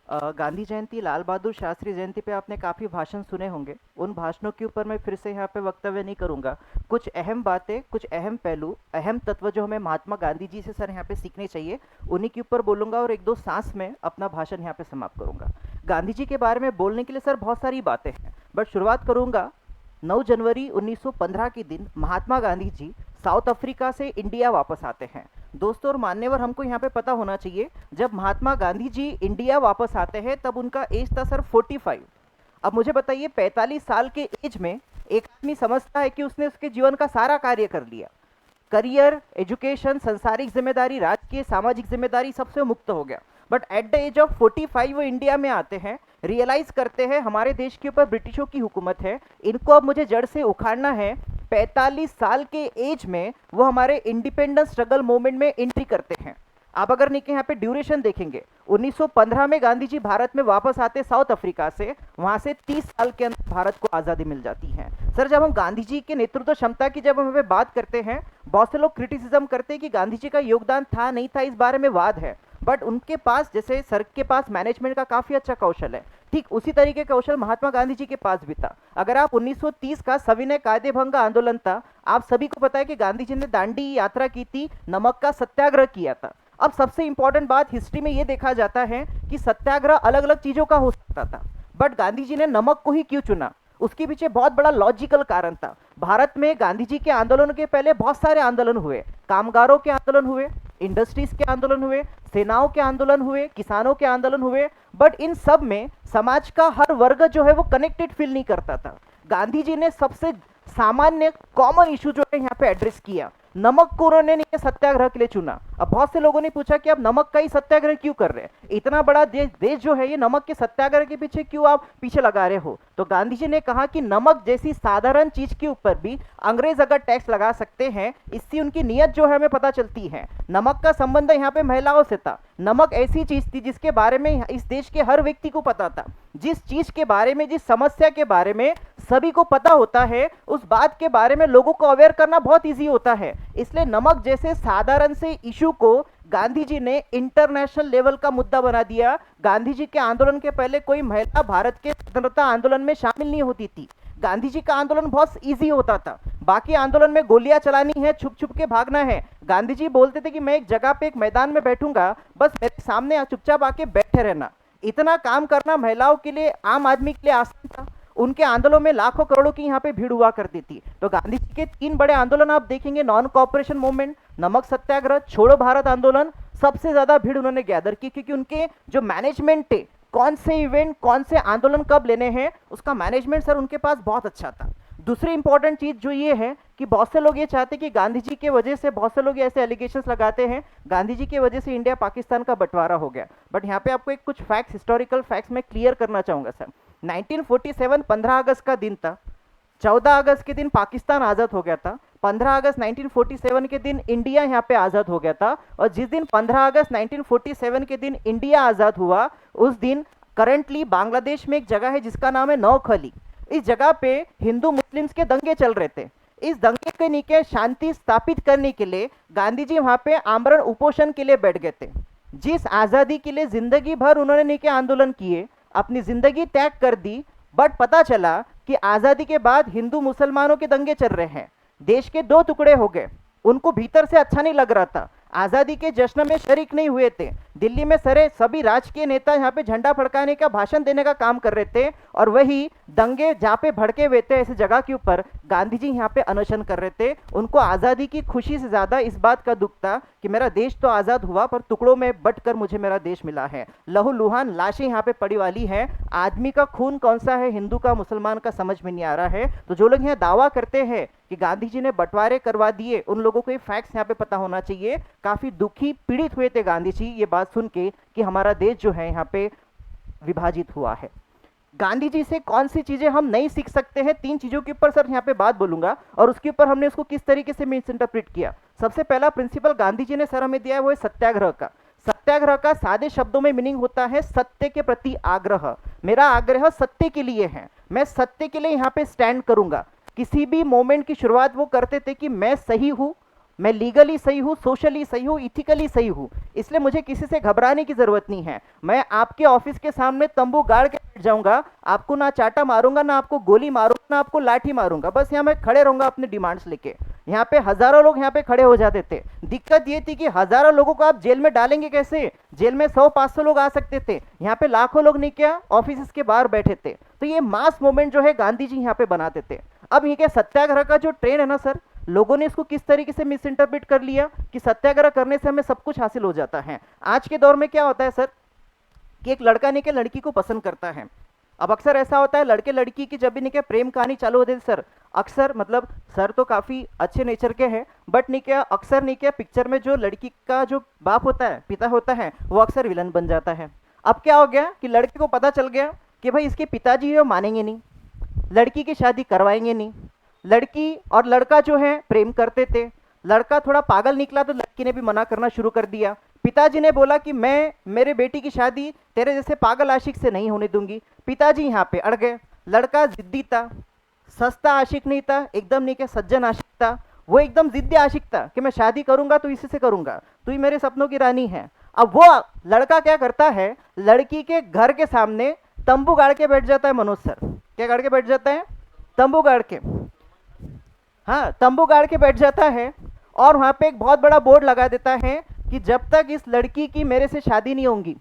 गांधी जयंती, लाल बहादुर शास्त्री जयंती पे आपने काफ़ी भाषण सुने होंगे। उन भाषणों के ऊपर मैं फिर से यहाँ पे वक्तव्य नहीं करूँगा। कुछ अहम बातें, कुछ अहम पहलू, अहम तत्व जो हमें महात्मा गांधी जी से सर यहाँ पे सीखने चाहिए, उन्हीं के ऊपर बोलूँगा और एक दो सांस में अपना भाषण यहाँ पे समाप्त करूँगा। गांधी जी के बारे में बोलने के लिए सर बहुत सारी बातें हैं, बट शुरुआत करूँगा 9 जनवरी 1915 के दिन महात्मा गांधी जी साउथ अफ्रीका से इंडिया वापस आते हैं। दोस्तों और मान्यवर, हमको यहाँ पे पता होना चाहिए, जब महात्मा गांधी जी इंडिया वापस आते हैं तब उनका एज था सर 45। अब मुझे बताइए, 45 साल के एज में एक आदमी समझता है कि उसने उसके जीवन का सारा कार्य कर लिया, करियर, एजुकेशन, सांसारिक जिम्मेदारी, राजकीय सामाजिक जिम्मेदारी सबसे मुक्त हो गया। But at the age of 45 वो इंडिया में आते हैं, रियलाइज करते हैं हमारे देश के ऊपर ब्रिटिशों की हुकूमत है, इनको अब मुझे जड़ से उखाड़ना है। 45 साल के एज में वो हमारे इंडिपेंडेंस स्ट्रगल मूवमेंट में एंट्री करते हैं। आप अगर नहीं यहाँ पे ड्यूरेशन देखेंगे, 1915 में गांधी जी भारत में वापस आते साउथ अफ्रीका से, वहां से 30 साल के अंदर भारत को आज़ादी मिल जाती है। सर, जब हम गांधी जी के नेतृत्व क्षमता की जब हम बात करते हैं, बहुत से लोग क्रिटिसिज्म करते हैं कि गांधी जी का योगदान था नहीं था, इस बारे में वाद है। बट उनके पास, जैसे सर के पास मैनेजमेंट का काफ़ी अच्छा कौशल है, ठीक उसी तरीके का कौशल महात्मा गांधी जी के पास भी था। अगर आप 1930 का सविनय कायदे भंग आंदोलन था, आप सभी को पता है कि गांधी जी ने दांडी यात्रा की थी, नमक का सत्याग्रह किया था। अब सबसे इंपॉर्टेंट बात, हिस्ट्री में यह देखा जाता है कि सत्याग्रह अलग अलग चीजों का हो सकता था, बट गांधी जी ने नमक को ही क्यों चुना, उसके पीछे बहुत बड़ा लॉजिकल कारण था। भारत में गांधी जी के आंदोलन के पहले बहुत सारे आंदोलन हुए, कामगारों के आंदोलन हुए, इंडस्ट्रीज के आंदोलन हुए, सेनाओं के आंदोलन हुए, किसानों के आंदोलन हुए, बट इन सब में समाज का हर वर्ग जो है वो कनेक्टेड फील नहीं करता था। गांधी जी ने सबसे सामान्य कॉमन इशू जो है यहाँ पे एड्रेस किया, नमक को उन्होंने सत्याग्रह के लिए चुना। अब बहुत से लोगों ने पूछा कि आप नमक का ही सत्याग्रह क्यों कर रहे हैं, इतना बड़ा देश जो है ये नमक के सत्याग्रह के पीछे क्यों आप पीछे लगा रहे हो। तो गांधी जी ने कहा कि नमक जैसी साधारण चीज के ऊपर भी अंग्रेज अगर टैक्स लगा सकते हैं, इससे उनकी नीयत जो है हमें पता चलती है। नमक का संबंध यहाँ पे महिलाओं से था। नमक ऐसी चीज थी जिसके बारे में इस देश के हर व्यक्ति को पता था, जिस चीज के बारे में, जिस समस्या के बारे में सभी को पता होता है, उस बात के बारे में लोगों को अवेयर करना बहुत इजी होता है। इसलिए नमक जैसे साधारण से इशू को गांधी जी ने इंटरनेशनल लेवल का मुद्दा बना दिया। गांधी जी के आंदोलन के पहले कोई महिला भारत के स्वतंत्रता आंदोलन में शामिल नहीं होती थी। गांधी जी का आंदोलन बहुत इजी होता था। बाकी आंदोलन में गोलियां चलानी है, छुप छुप के भागना है। गांधी जी बोलते थे कि मैं एक जगह पे, एक मैदान में बैठूंगा, बस मेरे सामने चुपचाप आके बैठे रहना। इतना काम करना महिलाओं के लिए, आम आदमी के लिए आसान था। उनके आंदोलनों में लाखों करोड़ों की यहाँ पे भीड़ हुआ करती थी। तो गांधी जी के 3 बड़े आंदोलन आप देखेंगे, नॉन कॉपरेशन मूवमेंट, नमक सत्याग्रह, छोड़ो भारत आंदोलन, सबसे ज्यादा भीड़ उन्होंने गैदर की, क्योंकि उनके जो मैनेजमेंट थे, कौन से इवेंट, कौन से आंदोलन कब लेने हैं, उसका मैनेजमेंट सर उनके पास बहुत अच्छा था। दूसरी इंपॉर्टेंट चीज जो ये है कि बहुत से लोग ये चाहते हैं कि गांधी जी के वजह से, बहुत से लोग ऐसे एलिगेशंस लगाते हैं गांधी जी की वजह से इंडिया पाकिस्तान का बंटवारा हो गया। बट यहाँ पे आपको एक कुछ फैक्ट्स, हिस्टोरिकल फैक्ट्स में क्लियर करना चाहूंगा सर। 1947 15 अगस्त का दिन था। 14 अगस्त के दिन पाकिस्तान आज़ाद हो गया था। 15 अगस्त 1947 के दिन इंडिया यहाँ पे आज़ाद हो गया था। और जिस दिन 15 अगस्त 1947 के दिन इंडिया आज़ाद हुआ, उस दिन करंटली बांग्लादेश में एक जगह है जिसका नाम है नौखली। इस जगह पे हिंदू मुस्लिम्स के दंगे चल रहे थे। इस दंगे के नीचे शांति स्थापित करने के लिए गांधी जी वहाँ पे आमरण उपोषण के लिए बैठ गए थे। जिस आज़ादी के लिए जिंदगी भर उन्होंने नीचे आंदोलन किए, अपनी जिंदगी त्याग कर दी, बट पता चला कि आज़ादी के बाद हिंदू मुसलमानों के दंगे चल रहे हैं, देश के 2 टुकड़े हो गए। उनको भीतर से अच्छा नहीं लग रहा था, आज़ादी के जश्न में शरीक नहीं हुए थे। दिल्ली में सभी राजकीय नेता यहाँ पे झंडा फड़काने का, भाषण देने का काम कर रहे थे, और वही दंगे जहाँ पे भड़के हुए थे, ऐसी जगह के ऊपर गांधी जी यहाँ पे अनशन कर रहे थे। उनको आज़ादी की खुशी से ज़्यादा इस बात का दुख था कि मेरा देश तो आज़ाद हुआ, पर टुकड़ों में बट कर मुझे मेरा देश मिला है। लहू लुहान लाशें यहाँ पे पड़ी वाली है। आदमी का खून कौन सा है, हिंदू का, मुसलमान का, समझ में नहीं आ रहा है। तो जो लोग यहाँ दावा करते हैं कि गांधी जी ने बंटवारे करवा दिए, उन लोगों को ये फैक्ट्स यहाँ पे पता होना चाहिए। काफी दुखी, पीड़ित हुए थे गांधी जी ये बात सुन के कि हमारा देश जो है यहाँ पे विभाजित हुआ है। गांधी जी से कौन सी चीजें हम नहीं सीख सकते हैं, 3 चीजों के ऊपर सर यहाँ पे बात बोलूंगा, और उसके ऊपर हमने उसको किस तरीके से मिस इंटरप्रेट किया। सबसे पहला प्रिंसिपल गांधी जी ने सर हमें दिया है, वो है सत्याग्रह का। सत्याग्रह का सादे शब्दों में मीनिंग होता है सत्य के प्रति आग्रह। मेरा आग्रह सत्य के लिए है, मैं सत्य के लिए यहाँ पे स्टैंड करूंगा। किसी भी मोमेंट की शुरुआत वो करते थे कि मैं सही हूं, मैं लीगली सही हूँ, सोशली सही हूँ, इथिकली सही हूँ, इसलिए मुझे किसी से घबराने की जरूरत नहीं है। मैं आपके ऑफिस के सामने तंबू गाड़ के बैठ जाऊंगा, आपको ना चाटा मारूंगा, ना आपको गोली मारूंगा, ना आपको लाठी मारूंगा, बस यहाँ मैं खड़े रहूंगा अपने डिमांड्स लेके। यहाँ पे हजारों लोग यहाँ पे खड़े हो जाते थे। दिक्कत ये थी कि हजारों लोगों को आप जेल में डालेंगे कैसे? जेल में 100-500 लोग आ सकते थे, यहाँ पे लाखों लोग नहीं क्या ऑफिस के बाहर बैठे थे। तो ये मास मूवमेंट जो है गांधी जी यहाँ पे बनाते थे। अब ये क्या सत्याग्रह का जो ट्रेन है ना सर, लोगों ने इसको किस तरीके से मिस इंटरप्रेट कर लिया कि सत्याग्रह करने से हमें सब कुछ हासिल हो जाता है। आज के दौर में क्या होता है सर कि एक लड़का नहीं के लड़की को पसंद करता है। अब अक्सर ऐसा होता है लड़के लड़की की जब भी नहीं क्या प्रेम कहानी चालू होती है सर, अक्सर मतलब सर तो काफ़ी अच्छे नेचर के हैं, बट नहीं क्या अक्सर नहीं क्या पिक्चर में जो लड़की का जो बाप होता है, पिता होता है, वो अक्सर विलन बन जाता है। अब क्या हो गया कि लड़के को पता चल गया कि भाई इसके पिताजी है वो मानेंगे नहीं, लड़की की शादी करवाएंगे नहीं। लड़की और लड़का जो है प्रेम करते थे, लड़का थोड़ा पागल निकला तो लड़की ने भी मना करना शुरू कर दिया। पिताजी ने बोला कि मैं मेरे बेटी की शादी तेरे जैसे पागल आशिक से नहीं होने दूंगी। पिताजी यहाँ पे अड़ गए। लड़का जिद्दी था, सस्ता आशिक नहीं था, एकदम नहीं कि सज्जन आशिक था, वो एकदम जिद्दी आशिक था कि मैं शादी करूंगा तो इसी से करूंगा, तू ही मेरे सपनों की रानी है। अब वो लड़का क्या करता है, लड़की के घर के सामने तंबू गाड़ के बैठ जाता है। मनोज सर क्या गाड़ के बैठ जाता है? तंबू गाड़ के, हाँ तंबू गाड़ के बैठ जाता है और वहाँ पे एक बहुत बड़ा बोर्ड लगा देता है कि जब तक इस लड़की की मेरे से शादी नहीं होगी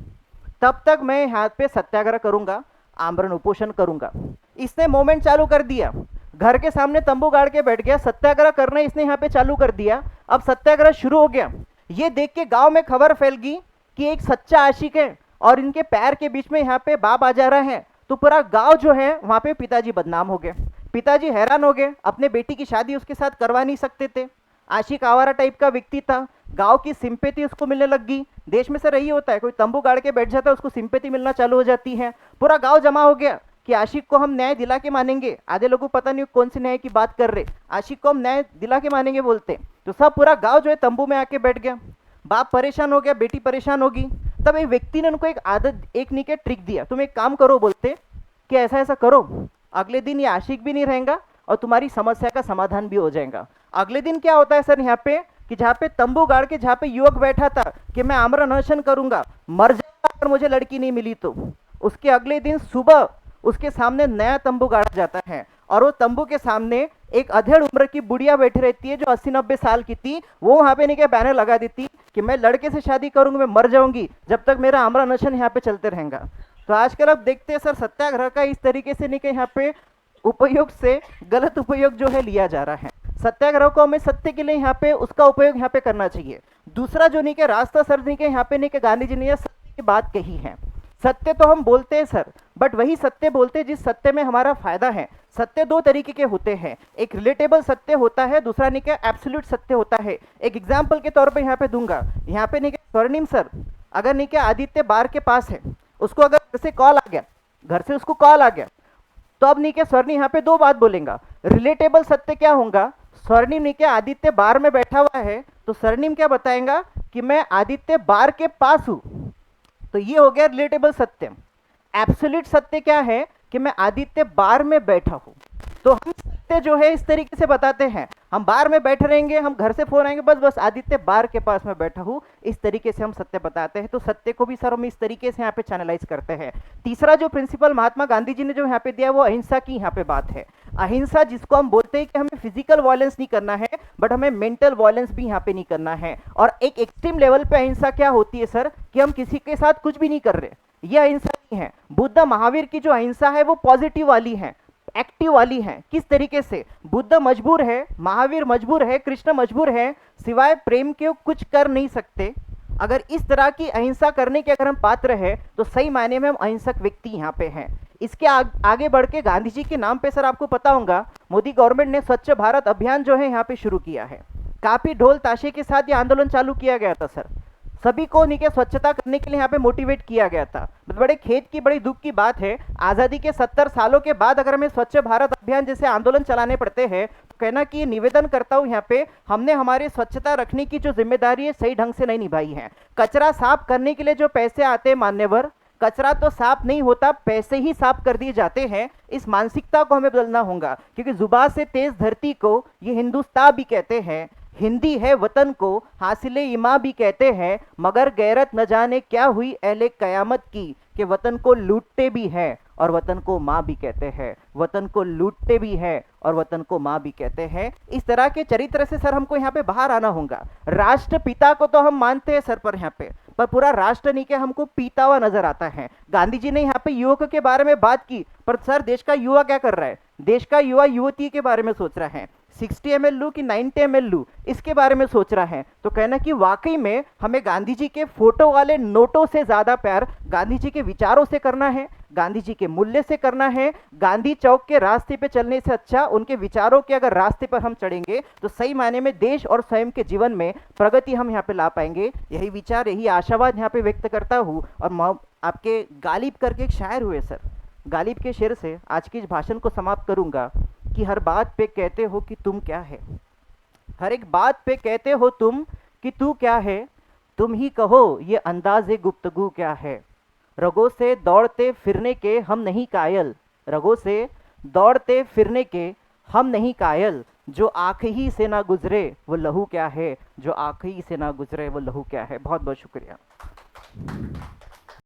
तब तक मैं यहाँ पे सत्याग्रह करूंगा, आमरण उपोषण करूंगा। इसने मोमेंट चालू कर दिया, घर के सामने तंबू गाड़ के बैठ गया, सत्याग्रह करना इसने यहाँ पे चालू कर दिया। अब सत्याग्रह शुरू हो गया। ये देख के गांव में खबर फैल गई कि एक सच्चा आशिक है और इनके पैर के बीच में यहाँ पे बाप आ जा रहा है। तो पूरा गांव जो है वहाँ पे पिताजी बदनाम हो गए। पिताजी हैरान हो गए, अपने बेटी की शादी उसके साथ करवा नहीं सकते थे। आशिक आवारा टाइप का व्यक्ति था, गांव की सिंपैथी उसको मिलने लग गई। देश में सर यही होता है, कोई तंबू गाड़ के बैठ जाता है उसको सिंपैथी मिलना चालू हो जाती है। पूरा गांव जमा हो गया कि आशिक को हम न्याय दिला के मानेंगे। आधे लोगों को पता नहीं कौन से न्याय की बात कर रहे, आशिक को हम न्याय दिला के मानेंगे बोलते। तो सब पूरा गाँव जो है तंबू में आके बैठ गया। बाप परेशान हो गया, बेटी परेशान होगी। तब एक व्यक्ति ने उनको एक आदत, एक नहीं क्या ट्रिक दिया, तुम एक काम करो बोलते कि ऐसा ऐसा करो, अगले दिन ये आशिक भी नहीं रहेगा और तुम्हारी समस्या का समाधान भी हो जाएगा। अगले दिन क्या होता है सर यहाँ पे कि जहाँ पे तंबू गाड़ के जहाँ पे युवक बैठा था कि मैं आमरण अनशन करूंगा, मर जाऊंगा अगर मुझे लड़की नहीं मिली तो, उसके अगले दिन सुबह उसके सामने नया तंबू गाड़ा जाता है और वो तंबू के सामने एक अधेड़ उम्र की बुढ़िया बैठी रहती है जो 80-90 साल की थी। वो वहाँ पे नहीं क्या बैनर लगा देती कि मैं लड़के से शादी करूंगी, मैं मर जाऊंगी जब तक मेरा आमरण अनशन यहाँ पे चलते रहेगा। तो आजकल अब देखते हैं सर सत्याग्रह का इस तरीके से नहीं कि यहाँ पे उपयोग से गलत उपयोग जो है लिया जा रहा है। सत्याग्रह को हमें सत्य के लिए यहाँ पे उसका उपयोग यहाँ पे करना चाहिए। दूसरा जो नहीं के रास्ता सर नहीं के यहाँ पे नहीं के गांधी जी ने सत्य की बात कही है। सत्य तो हम बोलते हैं सर, बट वही सत्य बोलते हैं जिस सत्य में हमारा फायदा है। सत्य दो तरीके के होते हैं, एक रिलेटेबल सत्य होता है, दूसरा नहीं क्या एब्सोल्यूट सत्य होता है। एक एग्जाम्पल के तौर पर यहाँ पे दूंगा। यहाँ पे नहीं क्या स्वर्णिम सर अगर नहीं क्या आदित्य बार के पास है, उसको अगर घर से कॉल आ गया, घर से उसको कॉल आ गया, तो अब नहीं क्या स्वर्णिम यहाँ पे दो बात बोलेगा। रिलेटेबल सत्य क्या होगा, स्वर्णिम नहीं क्या आदित्य बार में बैठा हुआ है तो स्वर्णिम क्या बताएगा कि मैं आदित्य बार के पास हूं, तो ये हो गया रिलेटेबल सत्य। एब्सोल्यूट सत्य क्या है कि मैं आदित्य बार में बैठा हूं। तो हम सत्य जो है इस तरीके से बताते हैं, हम बार में बैठे रहेंगे, हम घर से फोन आएंगे, बस बस आदित्य बार के पास में बैठा हूं, इस तरीके से हम सत्य बताते हैं। तो सत्य को भी सर हम इस तरीके से यहाँ पे चैनलाइज करते हैं। तीसरा जो प्रिंसिपल महात्मा गांधी जी ने जो यहाँ पे दिया वो अहिंसा की यहाँ पे बात है। अहिंसा जिसको हम बोलते हैं कि हमें फिजिकल वायलेंस नहीं करना है, बट हमें मेंटल वायलेंस भी यहाँ पे नहीं करना है। और एक एक्सट्रीम लेवल पे अहिंसा क्या होती है सर कि हम किसी के साथ कुछ भी नहीं कर रहे, ये अहिंसा नहीं है। बुद्ध महावीर की जो अहिंसा है वो पॉजिटिव वाली है, एक्टिव वाली है। किस तरीके से बुद्ध मजबूर है, महावीर मजबूर है, कृष्ण मजबूर है, सिवाय प्रेम के कुछ कर नहीं सकते। अगर इस तरह की अहिंसा करने के अगर हम पात्र है तो सही मायने में हम अहिंसक व्यक्ति यहाँ पे हैं। इसके आगे बढ़ के गांधी जी के नाम पे सर आपको पता होगा मोदी गवर्नमेंट ने स्वच्छ भारत अभियान जो है यहाँ पे शुरू किया है। काफी ढोल ताशे के साथ ये आंदोलन चालू किया गया था सर, सभी को नहीं स्वच्छता करने के लिए यहाँ पे मोटिवेट किया गया था। बड़े खेत की बड़ी दुख की बात है, आज़ादी के 70 सालों के बाद अगर हमें स्वच्छ भारत अभियान जैसे आंदोलन चलाने पड़ते हैं तो कहना कि निवेदन करता हूँ यहाँ पे हमने हमारी स्वच्छता रखने की जो जिम्मेदारी है सही ढंग से नहीं निभाई है। कचरा साफ करने के लिए जो पैसे आते हैं मान्यवर, कचरा तो साफ नहीं होता, पैसे ही साफ कर दिए जाते हैं। इस मानसिकता को हमें बदलना होगा क्योंकि जुबान से तेज धरती को ये हिंदुस्तान भी कहते हैं। हिंदी है वतन को हासिले इमा भी कहते हैं, मगर गैरत न जाने क्या हुई अहले कयामत की, कि वतन को लूटते भी हैं और वतन को माँ भी कहते हैं, वतन को लूटते भी हैं और वतन को माँ भी कहते हैं। इस तरह के चरित्र से सर हमको यहाँ पे बाहर आना होगा। राष्ट्रपिता को तो हम मानते हैं सर, पर यहाँ पे पर पूरा राष्ट्र नहीं के हमको पीता हुआ नजर आता है। गांधी जी ने यहाँ पे युवक के बारे में बात की, पर सर देश का युवा क्या कर रहा है? देश का युवा युवती के बारे में सोच रहा है, 60 ml लूँ कि 90 ml लूँ, इसके बारे में सोच रहा है। तो कहना कि वाकई में हमें गांधी जी के फोटो वाले नोटों से ज़्यादा प्यार गांधी जी के विचारों से करना है, गांधी जी के मूल्य से करना है। गांधी चौक के रास्ते पे चलने से अच्छा उनके विचारों के अगर रास्ते पर हम चढ़ेंगे तो सही मायने में देश और स्वयं के जीवन में प्रगति हम यहाँ पे ला पाएंगे। यही विचार, यही आशावाद यहाँ पे व्यक्त करता हूँ। और आपके गालिब करके एक शायर हुए सर, गालिब के शेर से आज की इस भाषण को समाप्त करूंगा कि हर बात पे कहते हो कि तुम क्या है, हर एक बात पे कहते हो तुम कि तू क्या है, तुम ही कहो ये अंदाज़े गुफ्तगू क्या है। रगों से दौड़ते फिरने के हम नहीं कायल, रगों से दौड़ते फिरने के हम नहीं कायल, जो आँख ही से ना गुजरे वो लहू क्या है, जो आँख ही से ना गुजरे वो लहू क्या है। बहुत बहुत शुक्रिया।